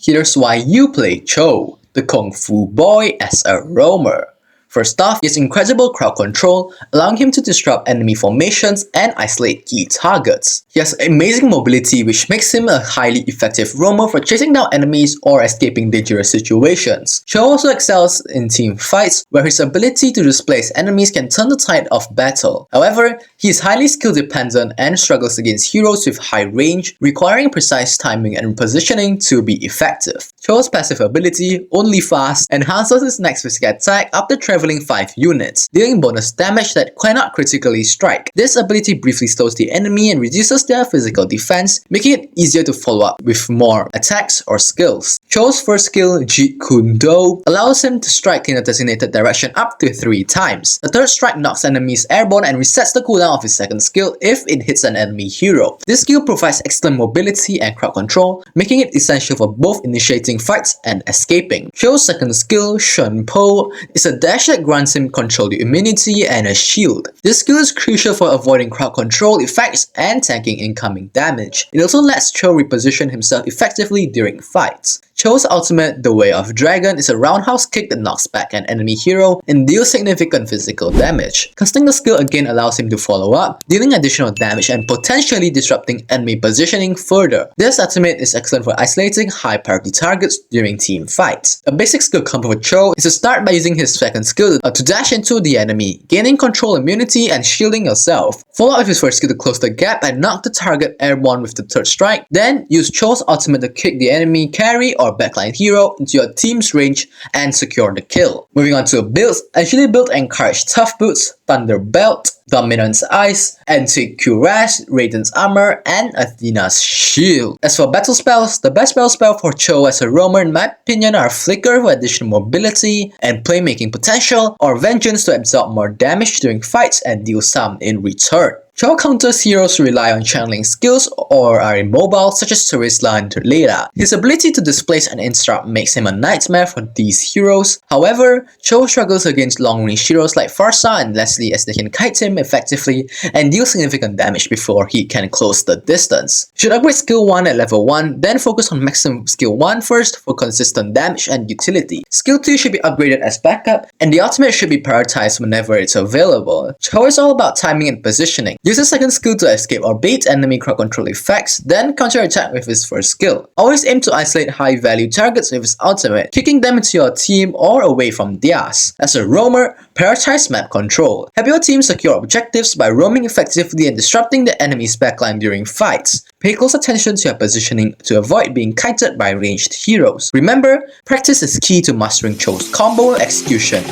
Here's why you play Chou, the Kung Fu boy, as a roamer. First off, he has incredible crowd control, allowing him to disrupt enemy formations and isolate key targets. He has amazing mobility, which makes him a highly effective roamer for chasing down enemies or escaping dangerous situations. Chou also excels in team fights, where his ability to displace enemies can turn the tide of battle. However, he is highly skill dependent and struggles against heroes with high range, requiring precise timing and positioning to be effective. Chou's passive ability, Only Fast, enhances his next physical attack after traveling 5 units, dealing bonus damage that cannot critically strike. This ability briefly slows the enemy and reduces their physical defense, making it easier to follow up with more attacks or skills. Chou's first skill, Jeet Kune Do, allows him to strike in a designated direction up to 3 times. The third strike knocks enemies airborne and resets the cooldown of his second skill if it hits an enemy hero. This skill provides excellent mobility and crowd control, making it essential for both initiating fights and escaping. Chou's second skill, Shun Po, is a dash that grants him controlled immunity and a shield. This skill is crucial for avoiding crowd control effects and tanking incoming damage. It also lets Chou reposition himself effectively during fights. Chou's ultimate, the Way of Dragon, is a roundhouse kick that knocks back an enemy hero and deals significant physical damage. Casting the skill again allows him to follow up, dealing additional damage and potentially disrupting enemy positioning further. This ultimate is excellent for isolating high priority targets during team fights. A basic skill combo for Chou is to start by using his second skill to dash into the enemy, gaining control immunity and shielding yourself. Follow up with his first skill to close the gap and knock the target airborne with the third strike. Then use Chou's ultimate to kick the enemy carry or backline hero into your team's range and secure the kill. Moving on to builds, Agility build encourage Tough Boots, Thunder Belt, Dominance Ice, Antique Cuirass, Radiant's Armor, and Athena's Shield. As for battle spells, the best battle spell for Chou as a roamer in my opinion are Flicker for additional mobility and playmaking potential, or Vengeance to absorb more damage during fights and deal some in return. Chou counters heroes who rely on channeling skills or are immobile, such as Terisla and Leila. His ability to displace and interrupt makes him a nightmare for these heroes. However, Chou struggles against long-range heroes like Farsa and Leslie, as they can kite him effectively and deal significant damage before he can close the distance. You should upgrade skill 1 at level 1, then focus on maximum skill 1 first for consistent damage and utility. Skill 2 should be upgraded as backup, and the ultimate should be prioritized whenever it's available. Chou is all about timing and positioning. Use his second skill to escape or bait enemy crowd control effects, then counter-attack with his first skill. Always aim to isolate high-value targets with his ultimate, kicking them into your team or away from theirs. As a roamer, prioritize map control. Help your team secure objectives by roaming effectively and disrupting the enemy's backline during fights. Pay close attention to your positioning to avoid being kited by ranged heroes. Remember, practice is key to mastering Chou's combo execution.